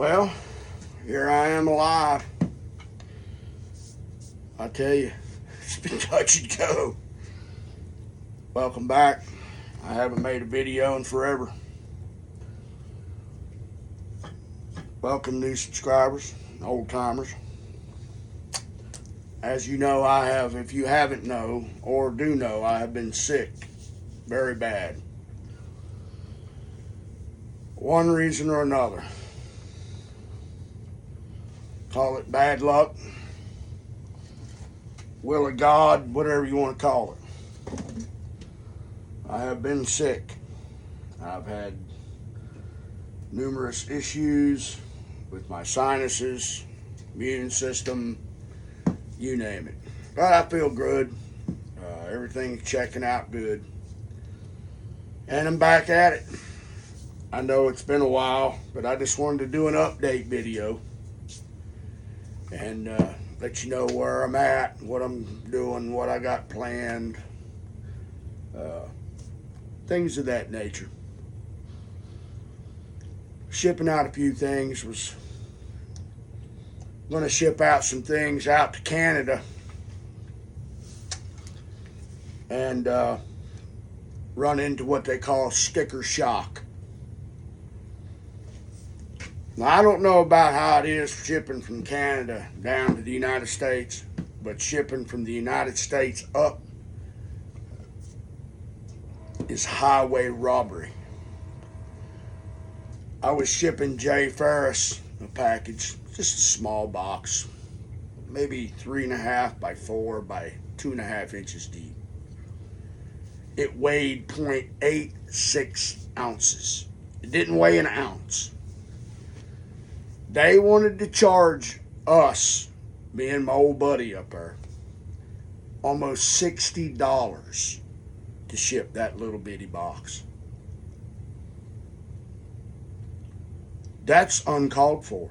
Well, here I am alive. I tell you, it's been touch and go. Welcome back. I haven't made a video in forever. Welcome new subscribers, old timers. As you know, I have, if you haven't know or do know, I have been sick very bad. One reason or another. Call it bad luck, will of God, whatever you want to call it. I have been sick. I've had numerous issues with my sinuses, immune system, you name it. But I feel good. Everything's checking out good. And I'm back at it. I know it's been a while, but I just wanted to do an update video and let you know where I'm at, what I'm doing, what I got planned, things of that nature. Shipping out a few things. Was going to ship out some things out to Canada and run into what they call sticker shock. Now, I don't know about how it is shipping from Canada down to the United States, but shipping from the United States up is highway robbery. I was shipping Jay Ferris a package, just a small box, maybe 3.5 by 4 by 2.5 inches deep. It weighed 0.86 ounces. It didn't weigh an ounce. They wanted to charge us, me and my old buddy up there, almost $60 to ship that little bitty box. That's uncalled for.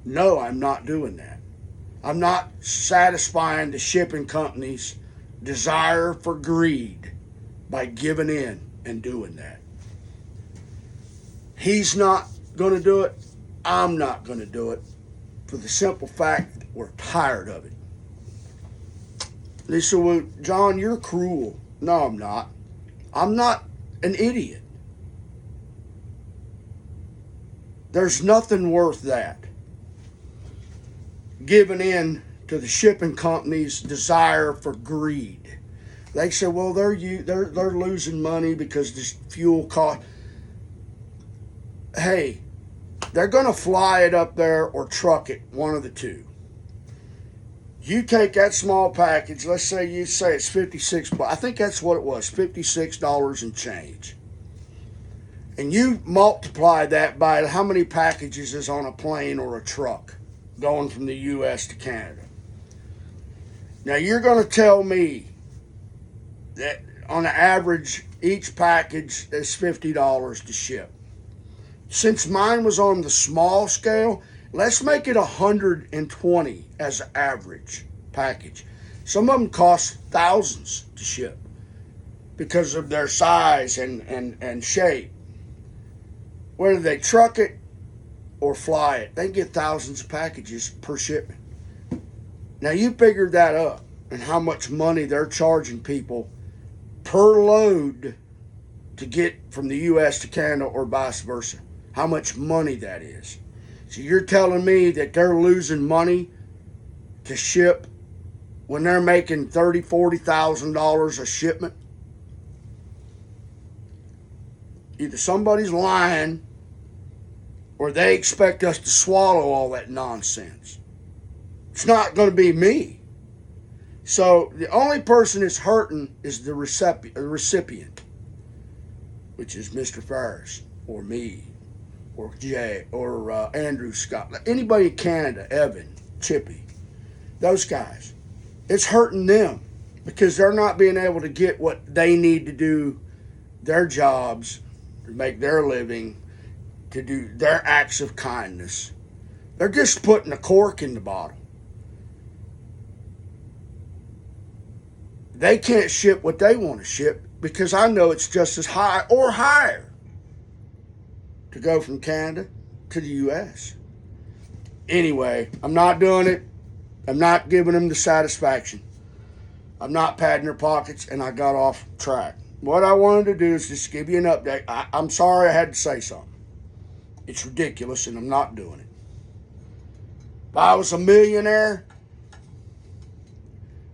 No, I'm not doing that. I'm not satisfying the shipping company's desire for greed by giving in and doing that. He's not going to do it. I'm not going to do it for the simple fact that we're tired of it. They said, well, John, you're cruel. No, I'm not. I'm not an idiot. There's nothing worth that. Giving in to the shipping company's desire for greed. They say, well, they're losing money because this fuel cost. Hey, they're going to fly it up there or truck it, one of the two. You take that small package, let's say you say it's $56, I think that's what it was, $56 and change. And you multiply that by how many packages is on a plane or a truck going from the U.S. to Canada. Now you're going to tell me that on the average, each package is $50 to ship. Since mine was on the small scale, let's make it 120 as an average package. Some of them cost thousands to ship because of their size and shape. Whether they truck it or fly it, they get thousands of packages per shipment. Now you figured that up and how much money they're charging people per load to get from the U.S. to Canada or vice versa. How much money that is. So you're telling me that they're losing money to ship when they're making $30,000, $40,000 a shipment? Either somebody's lying or they expect us to swallow all that nonsense. It's not going to be me. So the only person that's hurting is the recipient, which is Mr. Ferris or me or Jay or Andrew Scott. Anybody in Canada, Evan, Chippy, those guys. It's hurting them because they're not being able to get what they need to do, their jobs, to make their living, to do their acts of kindness. They're just putting a cork in the bottle. They can't ship what they want to ship because I know it's just as high or higher to go from Canada to the U.S. Anyway, I'm not doing it. I'm not giving them the satisfaction. I'm not padding their pockets, and I got off track. What I wanted to do is just give you an update. I'm sorry I had to say something. It's ridiculous, and I'm not doing it. If I was a millionaire,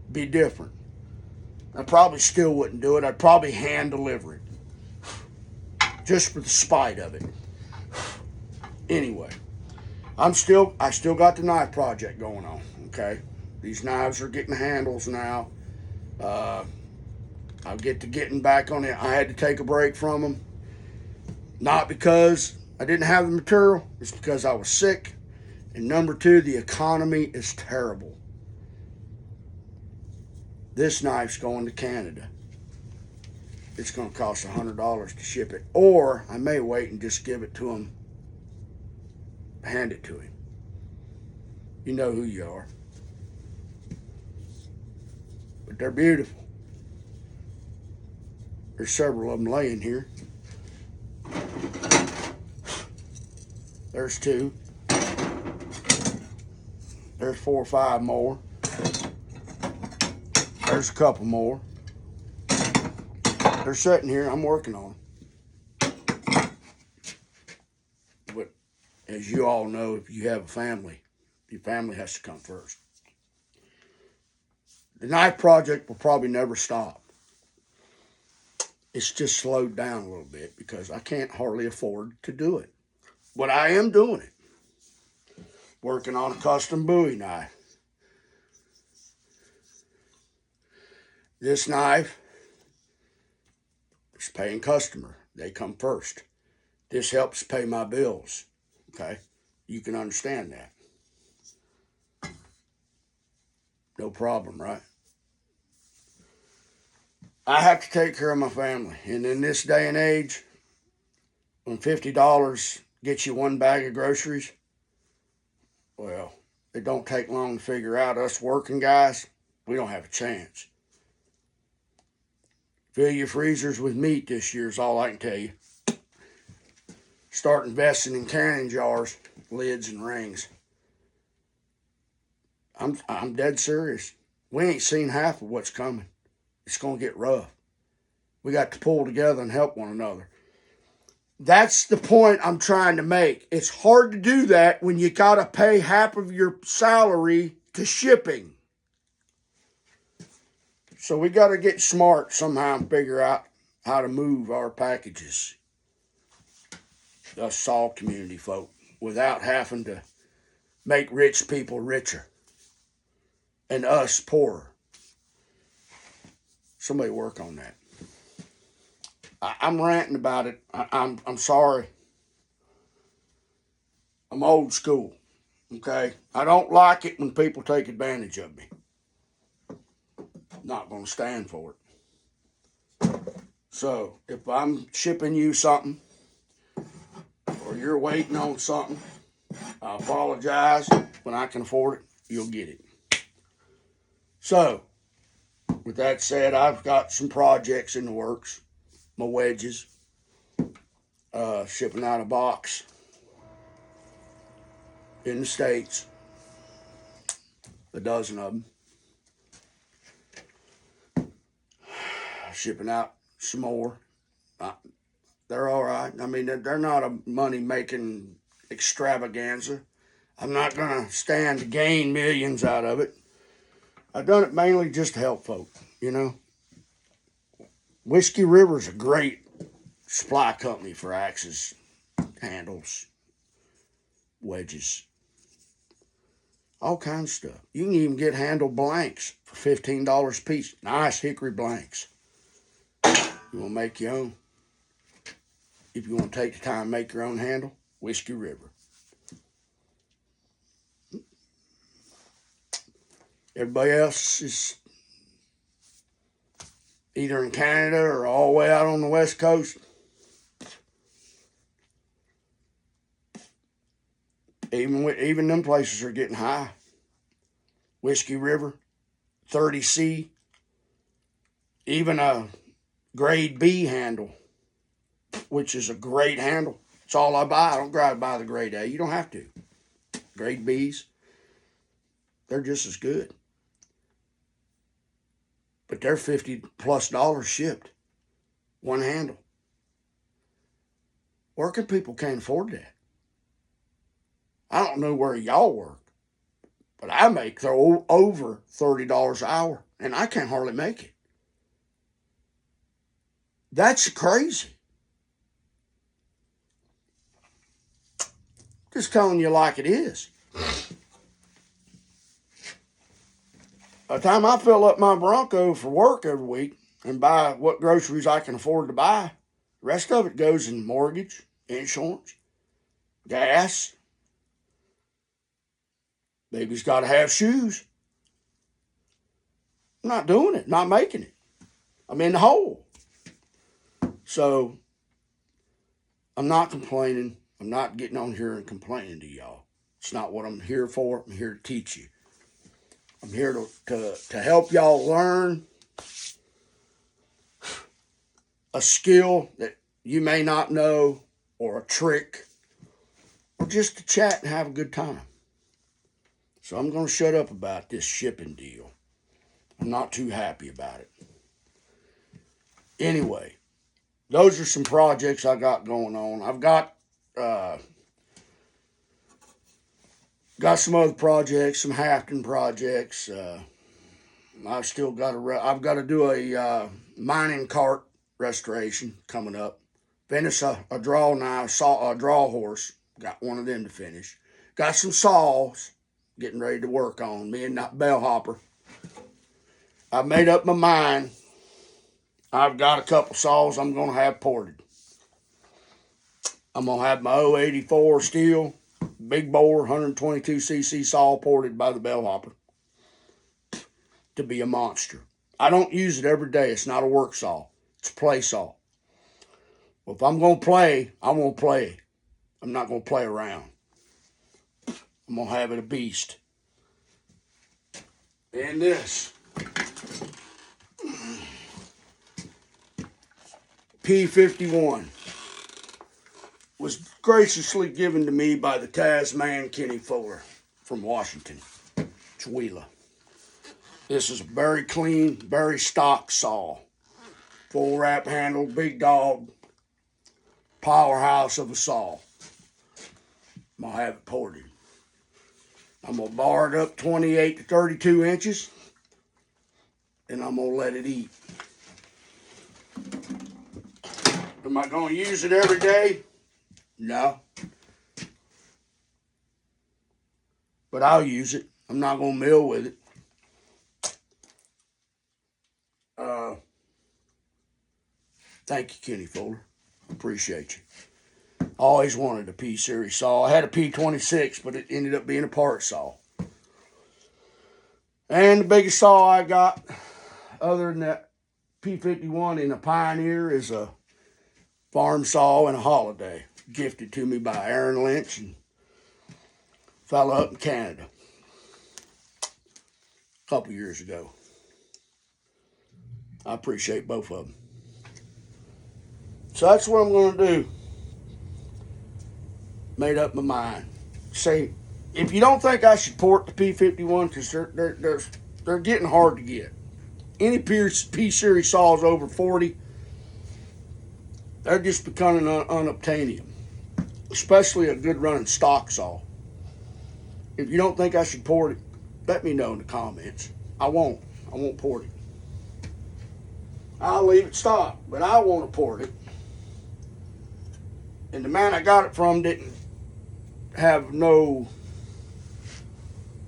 it'd be different. I probably still wouldn't do it. I'd probably hand deliver it. Just for the spite of it. Anyway, I still got the knife project going on, okay? These knives are getting handles now. I'll get to getting back on it. I had to take a break from them. Not because I didn't have the material. It's because I was sick. And number two, the economy is terrible. This knife's going to Canada. It's going to cost $100 to ship it. Or I may wait and just give it to him. Hand it to him. You know who you are. But they're beautiful. There's several of them laying here. There's two. There's 4 or 5 more. There's a couple more. They're sitting here. I'm working on them. But as you all know, if you have a family, your family has to come first. The knife project will probably never stop. It's just slowed down a little bit because I can't hardly afford to do it. But I am doing it. Working on a custom Bowie knife. This knife is paying customer. They come first. This helps pay my bills. Okay? You can understand that. No problem, right? I have to take care of my family. And in this day and age, when $50 gets you 1 bag of groceries, well, it don't take long to figure out us working guys, we don't have a chance. Fill your freezers with meat this year is all I can tell you. Start investing in canning jars, lids, and rings. I'm dead serious. We ain't seen half of what's coming. It's going to get rough. We got to pull together and help one another. That's the point I'm trying to make. It's hard to do that when you got to pay half of your salary to shipping. So we got to get smart somehow and figure out how to move our packages, us Saw community folk, without having to make rich people richer and us poorer. Somebody work on that. I'm ranting about it. I'm sorry. I'm old school. Okay? I don't like it when people take advantage of me. Not going to stand for it. So, if I'm shipping you something, or you're waiting on something, I apologize. When I can afford it, you'll get it. So, with that said, I've got some projects in the works. My wedges, shipping out a box in the States, a dozen of them. Shipping out some more. They're all right. I mean, they're not a money-making extravaganza. I'm not going to stand to gain millions out of it. I've done it mainly just to help folk, you know. Whiskey River's a great supply company for axes, handles, wedges, all kinds of stuff. You can even get handle blanks for $15 a piece. Nice hickory blanks. You want to make your own? If you want to take the time to make your own handle, Whiskey River. Everybody else is either in Canada or all the way out on the West Coast. Even them places are getting high. Whiskey River, 30C, even a grade B handle, which is a great handle. It's all I buy. I don't gotta buy the grade A. You don't have to. grade Bs, they're just as good. But they're $50+ shipped. One handle. Working people can't afford that. I don't know where y'all work, but I make over $30 an hour, and I can't hardly make it. That's crazy. Just telling you like it is. By the time I fill up my Bronco for work every week and buy what groceries I can afford to buy, the rest of it goes in mortgage, insurance, gas. Baby's got to have shoes. I'm not doing it, not making it. I'm in the hole. So I'm not complaining. I'm not getting on here and complaining to y'all. It's not what I'm here for. I'm here to teach you. I'm here to help y'all learn a skill that you may not know, or a trick, or just to chat and have a good time. So I'm going to shut up about this shipping deal. I'm not too happy about it. Anyway, those are some projects I got going on. I've got some other projects, some hafting projects. I've still got I've got to do a mining cart restoration coming up. Finish a draw knife, a draw horse. Got one of them to finish. Got some saws getting ready to work on. Me and that bellhopper. I've made up my mind. I've got a couple saws I'm going to have ported. I'm going to have my 084 steel, big bore, 122cc saw ported by the bellhopper to be a monster. I don't use it every day. It's not a work saw. It's a play saw. Well, if I'm going to play, I'm going to play. I'm not going to play around. I'm going to have it a beast. And this P51 was graciously given to me by the Tasman Kenny Fuller from Washington, Chewela. This is a very clean, very stock saw. Full wrap handle, big dog, powerhouse of a saw. I'm going to have it ported. I'm going to bar it up 28 to 32 inches, and I'm going to let it eat. Am I going to use it every day? No. But I'll use it. I'm not going to mill with it. Thank you, Kenny Fuller. Appreciate you. I always wanted a P-Series saw. I had a P26, but it ended up being a part saw. And the biggest saw I got, other than that P51 in a Pioneer, is a farm saw and a Holiday, gifted to me by Aaron Lynch and a fella up in Canada a couple years ago. I appreciate both of them. So that's what I'm going to do. Made up my mind. Say, if you don't think I should port the P51, because they're getting hard to get. Any P-Series saws over 40, they're just becoming unobtainium. Especially a good running stock saw. If you don't think I should port it, let me know in the comments. I won't port it. I'll leave it stock, but I want to port it. And the man I got it from didn't have no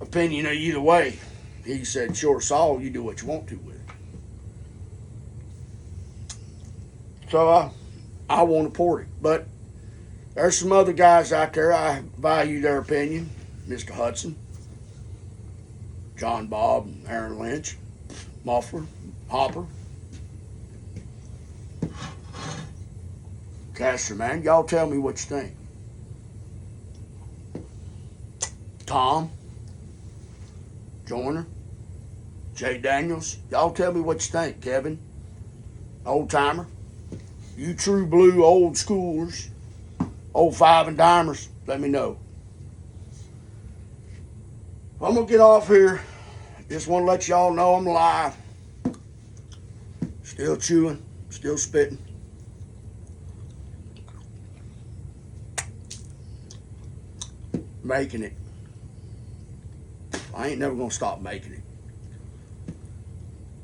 opinion of either way. He said, sure, saw, you do what you want to with it. So I want to port it. But there's some other guys out there, I value their opinion. Mr. Hudson, John Bob, Aaron Lynch, Muffler, Hopper, Caster, man, y'all tell me what you think. Tom, Joyner, Jay Daniels, y'all tell me what you think. Kevin, old timer, you true blue old schoolers, old five and dimers, let me know. I'm gonna get off here. Just want to let y'all know I'm live. Still chewing, still spitting. Making it. I ain't never gonna stop making it.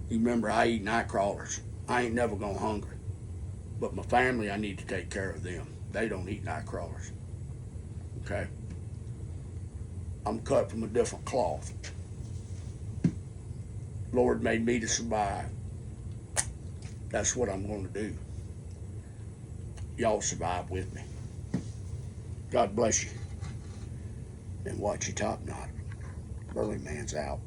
You remember, I eat night crawlers. I ain't never gonna hungry. But my family, I need to take care of them. They don't eat night crawlers. Okay? I'm cut from a different cloth. Lord made me to survive. That's what I'm going to do. Y'all survive with me. God bless you. And watch your top knot. Burley Man's out.